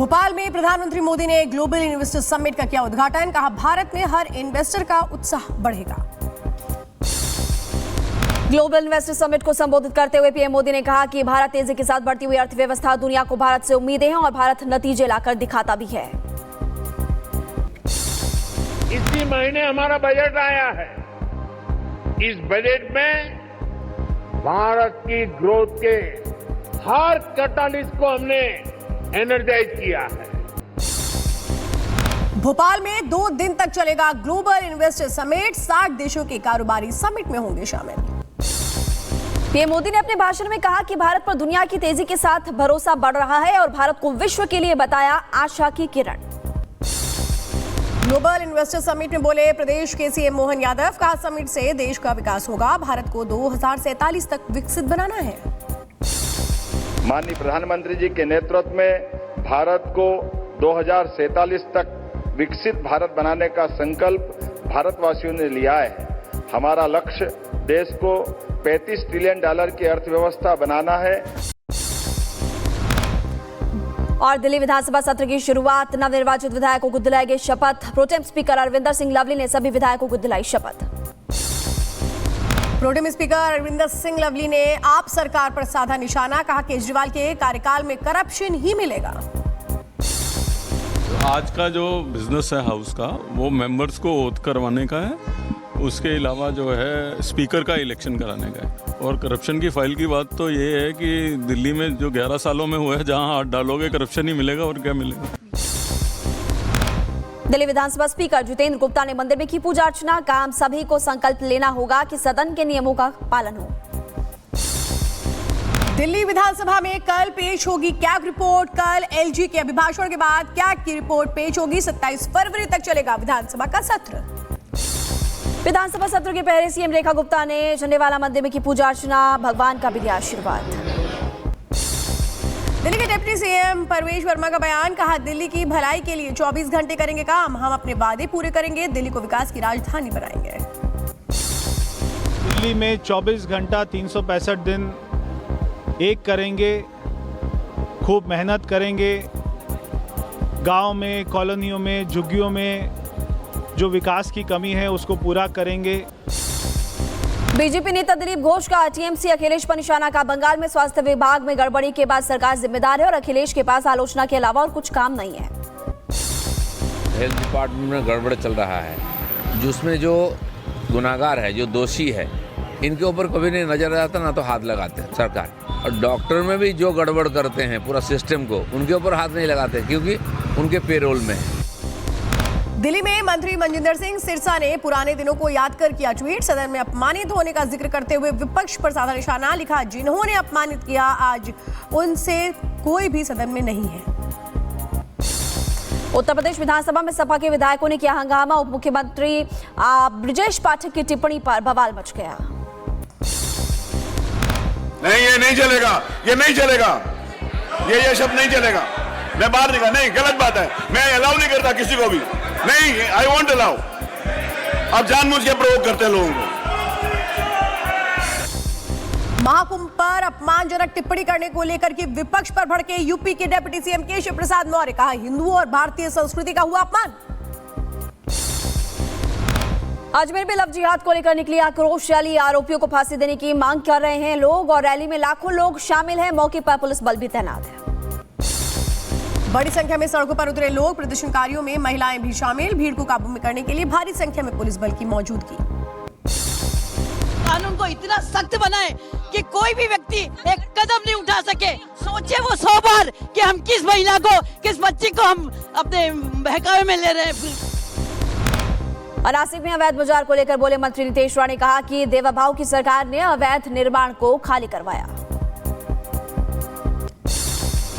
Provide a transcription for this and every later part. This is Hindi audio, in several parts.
भोपाल में प्रधानमंत्री मोदी ने ग्लोबल इन्वेस्टर समिट का किया उद्घाटन। कहा भारत में हर इन्वेस्टर का उत्साह बढ़ेगा। ग्लोबल इन्वेस्टर समिट को संबोधित करते हुए पीएम मोदी ने कहा कि भारत तेजी के साथ बढ़ती हुई अर्थव्यवस्था, दुनिया को भारत से उम्मीदें हैं और भारत नतीजे लाकर दिखाता भी है। इसी महीने हमारा बजट आया है। इस बजट में भारत की ग्रोथ के हर कैटालिस्ट को हमने एनर्जाइज किया है। भोपाल में 2 दिन तक चलेगा ग्लोबल इन्वेस्टर समिट। 60 देशों के कारोबारी समिट में होंगे शामिल। पीएम मोदी ने अपने भाषण में कहा कि भारत पर दुनिया की तेजी के साथ भरोसा बढ़ रहा है और भारत को विश्व के लिए बताया आशा की किरण। ग्लोबल इन्वेस्टर समिट में बोले प्रदेश के सीएम मोहन यादव। कहा समिट से देश का विकास होगा, भारत को 2047 तक विकसित बनाना है। माननीय प्रधानमंत्री जी के नेतृत्व में भारत को 2047 तक विकसित भारत बनाने का संकल्प भारतवासियों ने लिया है। हमारा लक्ष्य देश को $35 ट्रिलियन की अर्थव्यवस्था बनाना है। और दिल्ली विधानसभा सत्र की शुरुआत, नवनिर्वाचित विधायकों को दिलाई गई शपथ। प्रोटेम स्पीकर अरविंदर सिंह लवली ने सभी विधायकों को दिलाई शपथ। प्रोटेम स्पीकर अरविंदर सिंह लवली ने आप सरकार पर साधा निशाना। कहा केजरीवाल के कार्यकाल में करप्शन ही मिलेगा। आज का जो बिजनेस है हाउस का, वो मेंबर्स को ओथ करवाने का है, उसके अलावा जो है स्पीकर का इलेक्शन कराने का है। और करप्शन की फाइल की बात तो ये है कि दिल्ली में जो 11 सालों में हुआ है, जहां हाथ डालोगे करप्शन ही मिलेगा और क्या मिलेगा। दिल्ली विधानसभा स्पीकर जितेंद्र गुप्ता ने मंदिर में की पूजा अर्चना। काम सभी को संकल्प लेना होगा कि सदन के नियमों का पालन हो। दिल्ली विधानसभा में कल पेश होगी कैग रिपोर्ट। कल एलजी के अभिभाषण के बाद कैग की रिपोर्ट पेश होगी। 27 फरवरी तक चलेगा विधानसभा का सत्र। विधानसभा सत्र के पहले सीएम रेखा गुप्ता ने झंडेवाला मंदिर में की पूजा अर्चना, भगवान का भी दिया आशीर्वाद। दिल्ली के डिप्टी सीएम परवेश वर्मा का बयान। कहा दिल्ली की भलाई के लिए 24 घंटे करेंगे काम, हम अपने वादे पूरे करेंगे, दिल्ली को विकास की राजधानी बनाएंगे। दिल्ली में 24 घंटा 365 दिन एक करेंगे, खूब मेहनत करेंगे। गांव में, कॉलोनियों में, झुग्गियों में जो विकास की कमी है उसको पूरा करेंगे। बीजेपी नेता दिलीप घोष का टीएमसी अखिलेश पर निशाना। का बंगाल में स्वास्थ्य विभाग में गड़बड़ी के बाद सरकार जिम्मेदार है और अखिलेश के पास आलोचना के अलावा और कुछ काम नहीं है। हेल्थ डिपार्टमेंट में गड़बड़ चल रहा है, जिसमें जो गुनाहगार है, जो दोषी है, इनके ऊपर कभी नहीं नजर आता, ना तो हाथ लगाते हैं सरकार। और डॉक्टर में भी जो गड़बड़ करते हैं पूरा सिस्टम को, उनके ऊपर हाथ नहीं लगाते क्योंकि उनके पेरोल में है। दिल्ली में मंत्री मनजिंदर सिंह सिरसा ने पुराने दिनों को याद कर किया ट्वीट। सदन में अपमानित होने का जिक्र करते हुए विपक्ष पर साधा निशाना। लिखा जिन्होंने अपमानित किया आज उनसे कोई भी सदन में नहीं है। उत्तर प्रदेश विधानसभा में सपा के विधायकों ने किया हंगामा। उप मुख्यमंत्री ब्रजेश पाठक की टिप्पणी पर बवाल मच गया। नहीं, ये नहीं चलेगा, ये नहीं चलेगा, ये शब्द नहीं चलेगा। मैं बाहर निकला, नहीं, गलत बात है। मैं अलाउ नहीं करता किसी को भी, नहीं, आई वॉन्ट अलाउ। आप जानबूझ के प्रयोग करते हैं लोगों को। महाकुंभ पर अपमानजनक टिप्पणी करने को लेकर के विपक्ष पर भड़के यूपी के डिप्टी सीएम केशव प्रसाद मौर्य। कहा हिंदुओं और भारतीय संस्कृति का हुआ अपमान। अजमेर में लव जिहाद को लेकर निकली आक्रोश रैली। आरोपियों को फांसी देने की मांग कर रहे हैं लोग और रैली में लाखों लोग शामिल हैं। मौके पर पुलिस बल भी तैनात है। बड़ी संख्या में सड़कों पर उतरे लोग, प्रदर्शनकारियों में महिलाएं भी शामिल। भीड़ को काबू में करने के लिए भारी संख्या में पुलिस बल की मौजूदगी। कानून को इतना सख्त बनाए कि कोई भी व्यक्ति एक कदम नहीं उठा सके। सोचे वो 100 बार कि हम किस महिला को, किस बच्ची को हम अपने बहकावे में ले रहे हैं। नासिक में अवैध बाजार को लेकर बोले मंत्री नितेश राणे। कहा कि देवाभाव की सरकार ने अवैध निर्माण को खाली करवाया।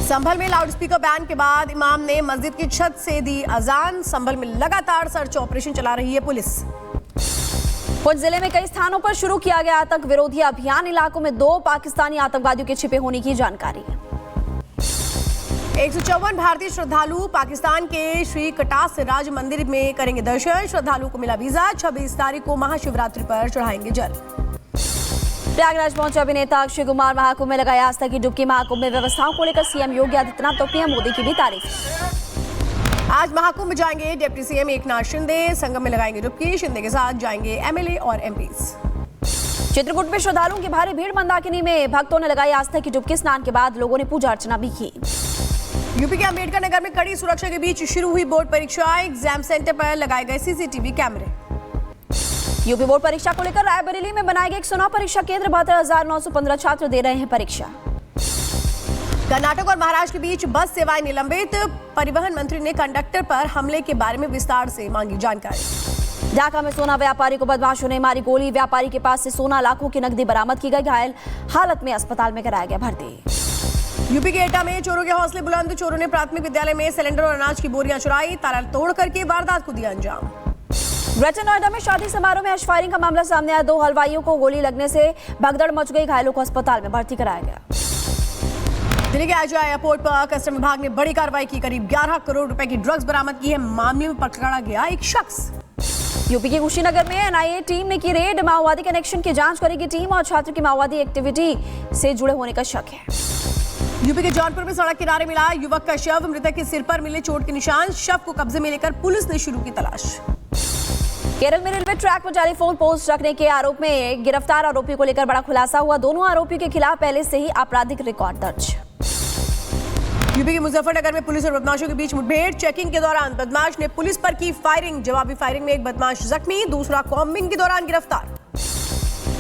संभल में लाउडस्पीकर बैन के बाद इमाम ने मस्जिद की छत से दी अजान। संभल में लगातार सर्च ऑपरेशन चला रही है पुलिस। पुंछ जिले में कई स्थानों पर शुरू किया गया आतंक विरोधी अभियान। इलाकों में 2 पाकिस्तानी आतंकवादियों के छिपे होने की जानकारी। 154 भारतीय श्रद्धालु पाकिस्तान के श्री कटास राज मंदिर में करेंगे दर्शन। श्रद्धालुओं को मिला वीजा। 26 तारीख को महाशिवरात्रि पर चढ़ाएंगे जल। प्रयागराज पहुंचे अभिनेता अक्षय कुमार महाकुंभ में लगाया आस्था की डुबकी। महाकुंभ में व्यवस्थाओं को लेकर सीएम योगी आदित्यनाथ तो पीएम मोदी की भी तारीफ। आज महाकुंभ में जाएंगे डिप्टी सीएम एकनाथ शिंदे, संगम में लगाएंगे डुबकी। शिंदे के साथ जाएंगे एमएलए और एमपीज। चित्रकूट में श्रद्धालुओं की भारी भीड़। मंदाकिनी में भक्तों ने लगाई आस्था की डुबकी। स्नान के बाद लोगों ने पूजा अर्चना भी की। यूपी के अंबेडकर नगर में कड़ी सुरक्षा के बीच शुरू हुई बोर्ड परीक्षा। एग्जाम सेंटर पर लगाए गए सीसीटीवी कैमरे। यूपी बोर्ड परीक्षा को लेकर रायबरेली में बनाए गए 109 परीक्षा केंद्र। 72,915 छात्र दे रहे हैं परीक्षा। कर्नाटक और महाराष्ट्र के बीच बस सेवाएं निलंबित। परिवहन मंत्री ने कंडक्टर पर हमले के बारे में विस्तार से मांगी जानकारी। ढाका में सोना व्यापारी को बदमाशों ने मारी गोली। व्यापारी के पास से सोना लाखों की नकदी बरामद की गई। घायल हालत में अस्पताल में कराया गया भर्ती। यूपी के एटा में चोरों के हौसले बुलंद। चोरों ने प्राथमिक विद्यालय में सिलेंडर और अनाज की बोरियां चुराई। ताला तोड़ करके वारदात को दिया अंजाम। ग्रेटर नोएडा में शादी समारोह में हर्ष फायरिंग का मामला सामने आया। 2 हलवाइयों को गोली लगने से भगदड़ मच गई। घायलों को अस्पताल में भर्ती कराया गया। दिल्ली के आईजीआई एयरपोर्ट पर कस्टम विभाग ने बड़ी कार्रवाई की। करीब 11 करोड़ रुपए की ड्रग्स बरामद की है। मामले में पकड़ा गया एक शख्स। यूपी के कुशीनगर में एनआईए टीम ने की रेड। माओवादी कनेक्शन की जांच करेगी टीम और छात्र की माओवादी एक्टिविटी से जुड़े होने का शक है। यूपी के जौनपुर में सड़क किनारे मिला युवक का शव। मृतक के सिर पर मिले चोट के निशान। शव को कब्जे में लेकर पुलिस ने शुरू की तलाश। केरल में रेलवे ट्रैक पर टेलीफोन पोस्ट रखने के आरोप में गिरफ्तार आरोपी को लेकर बड़ा खुलासा हुआ। दोनों आरोपियों के खिलाफ पहले से ही आपराधिक रिकॉर्ड दर्ज। यूपी के मुजफ्फरनगर में पुलिस और बदमाशों के बीच मुठभेड़। चेकिंग के दौरान बदमाश ने पुलिस पर की फायरिंग। जवाबी फायरिंग में एक बदमाश जख्मी, दूसरा कॉम्बिंग के दौरान गिरफ्तार।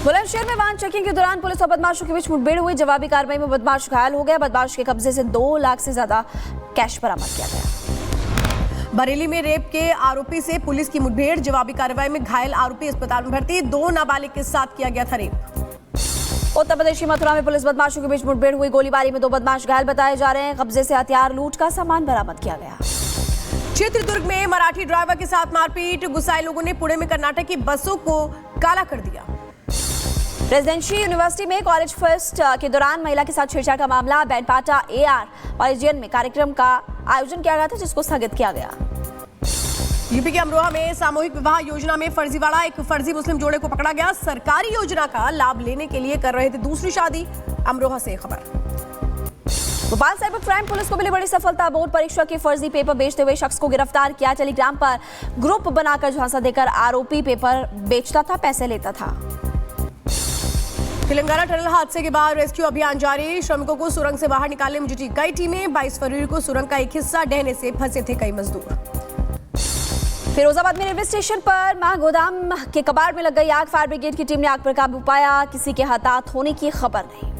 बुलंदशहर में वाहन चेकिंग के दौरान पुलिस और बदमाशों के बीच मुठभेड़ हुई। जवाबी कार्रवाई में बदमाश घायल हो गया। बदमाश के कब्जे से 2 लाख से ज्यादा कैश बरामद किया गया। बरेली में रेप के आरोपी से पुलिस की मुठभेड़। जवाबी कार्रवाई में घायल आरोपी अस्पताल में भर्ती। 2 नाबालिग के साथ किया गया था रेप। उत्तर प्रदेश की मथुरा में पुलिस बदमाशों के बीच मुठभेड़ हुई। गोलीबारी में 2 बदमाश घायल बताए जा रहे हैं। कब्जे से हथियार, लूट का सामान बरामद किया गया। चित्रदुर्ग में मराठी ड्राइवर के साथ मारपीट। गुस्साए लोगों ने पुणे में कर्नाटक की बसों को काला कर दिया। रेजिडेंशियल यूनिवर्सिटी में कॉलेज फेस्ट के दौरान महिला के साथ छेड़छाड़ का मामला। बैंडपाटा एआर कॉलेजियन में कार्यक्रम का आयोजन किया गया था जिसको स्थगित किया गया। यूपी के अमरोहा में सामूहिक विवाह योजना में फर्जीवाड़ा। एक फर्जी मुस्लिम जोड़े को पकड़ा गया। सरकारी योजना का लाभ लेने के लिए कर रहे थे दूसरी शादी। अमरोहा से खबर। भोपाल साइबर क्राइम पुलिस को मिली बड़ी सफलता। बोर्ड परीक्षा के फर्जी पेपर बेचते हुए शख्स को गिरफ्तार किया। टेलीग्राम पर ग्रुप बनाकर झांसा देकर आरोपी पेपर बेचता था, पैसे लेता था। तेलंगाना टनल हादसे के बाद रेस्क्यू अभियान जारी। श्रमिकों को सुरंग से बाहर निकालने में जुटी कई टीमें। 22 फरवरी को सुरंग का एक हिस्सा ढहने से फंसे थे कई मजदूर। फिरोजाबाद में रेलवे स्टेशन पर मां गोदाम के कबाड़ में लग गई आग। फायर ब्रिगेड की टीम ने आग पर काबू पाया। किसी के हताहत होने की खबर नहीं।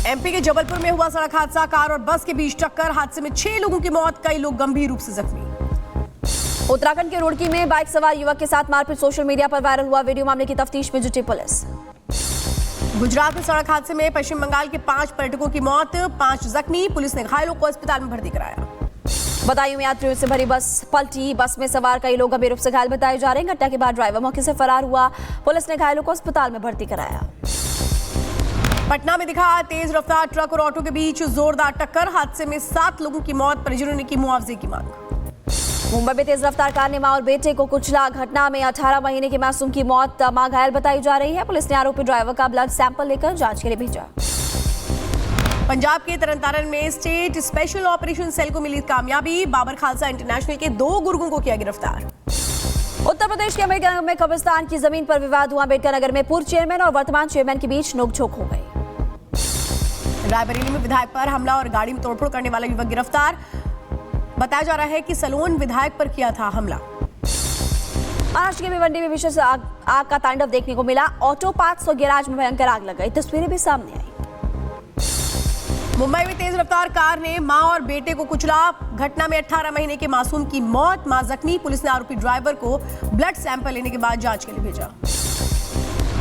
एमपी के जबलपुर में हुआ सड़क हादसा। कार और बस के बीच टक्कर। हादसे में 6 लोगों की मौत, कई लोग गंभीर रूप से जख्मी। उत्तराखंड के रुड़की में बाइक सवार युवक के साथ मारपीट। सोशल मीडिया पर वायरल हुआ वीडियो। मामले की तफ्तीश में जुटी पुलिस। गुजरात में सड़क हादसे में पश्चिम बंगाल के 5 पर्यटकों की मौत, 5 जख्मी। पुलिस ने घायलों को अस्पताल में भर्ती कराया। बदायूं में यात्रियों से भरी बस पलटी। बस में सवार कई लोग गंभीर रूप से घायल बताए जा रहे हैं। घटना के बाद ड्राइवर मौके से फरार हुआ। पुलिस ने घायलों को अस्पताल में भर्ती कराया। पटना में दिखा तेज रफ्तार ट्रक और ऑटो के बीच जोरदार टक्कर। हादसे में 7 लोगों की मौत। परिजनों ने की मुआवजे की मांग। मुंबई में तेज रफ्तार कार ने मां और बेटे को कुचला। घटना में 18 महीने के मासूम की मौत, मां घायल बताई जा रही है। पुलिस ने आरोपी ड्राइवर का ब्लड सैंपल लेकर जांच के लिए भेजा। पंजाब के तरनतारन में स्टेट स्पेशल ऑपरेशन सेल को मिली कामयाबी। बाबर खालसा इंटरनेशनल के 2 गुर्गों को किया गिरफ्तार। उत्तर प्रदेश के अम्बेडकर नगर में कब्रिस्तान की जमीन पर विवाद हुआ। अम्बेडकर नगर में पूर्व चेयरमैन और वर्तमान चेयरमैन के बीच नोकझोंक हो गई। रायबरेली में विधायक पर हमला और गाड़ी में तोड़फोड़ करने वाला युवक गिरफ्तार। बताया जा रहा है कि सलोन विधायक पर किया था हमला। महाराष्ट्र के भिवंडी में विशेष आग का तांडव देखने को मिला। ऑटो पार्ट्स और गैराज में भयंकर आग लग गई। तस्वीरें भी सामने आई। मुंबई में तेज रफ्तार कार ने मां और बेटे को कुचला। घटना में 18 महीने के मासूम की मौत, मां जख्मी। पुलिस ने आरोपी ड्राइवर को ब्लड सैंपल लेने के बाद जांच के लिए भेजा।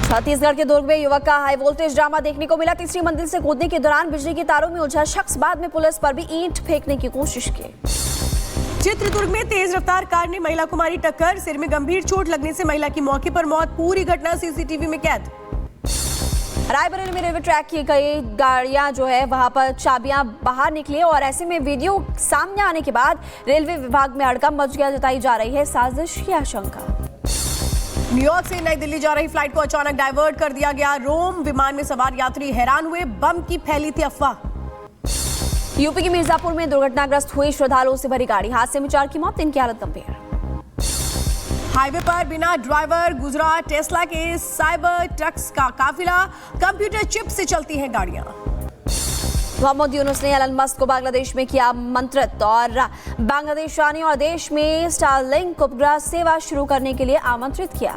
छत्तीसगढ़ के दुर्ग में युवक का हाई वोल्टेज ड्रामा देखने को मिला। तीसरी मंजिल से कूदने के दौरान बिजली की तारों में उलझा शख्स बाद में पुलिस पर भी ईंट फेंकने की कोशिश की। चित्रदुर्ग में तेज रफ्तार कार ने महिला को मारी टक्कर। सिर में गंभीर चोट लगने से महिला की मौके पर मौत। पूरी घटना सीसीटीवी में कैद। रायबरेली में रेलवे ट्रैक की कई गाड़ियां जो है वहां पर चाबियां बाहर निकली और ऐसे में वीडियो सामने आने के बाद रेलवे विभाग में हड़कंप मच गया। जताई जा रही है साजिश की आशंका। न्यूयॉर्क से नई दिल्ली जा रही फ्लाइट को अचानक डाइवर्ट कर दिया गया। रोम विमान में सवार यात्री हैरान हुए, बम की फैली थी अफवाह। यूपी के मिर्जापुर में दुर्घटनाग्रस्त हुई श्रद्धालुओं से भरी गाड़ी, हादसे में 4 की मौत, 3 की हालत गंभीर। हाईवे पर बिना ड्राइवर गुजरा टेस्ला के साइबर ट्रक्स का काफिला, कंप्यूटर चिप से चलती हैं गाड़ियां। मोहम्मद यूनुस ने एलन मस्क को बांग्लादेश में किया आमंत्रित और बांग्लादेश आने और देश में स्टारलिंक उपग्रह सेवा शुरू करने के लिए आमंत्रित किया।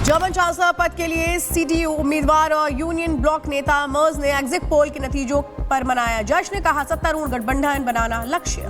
जर्मन चांसलर पद के लिए सीडीयू उम्मीदवार और यूनियन ब्लॉक नेता मर्ज ने एग्जिट पोल के नतीजों पर मनाया जश्न, कहा सत्तारूढ़ गठबंधन बनाना लक्ष्य।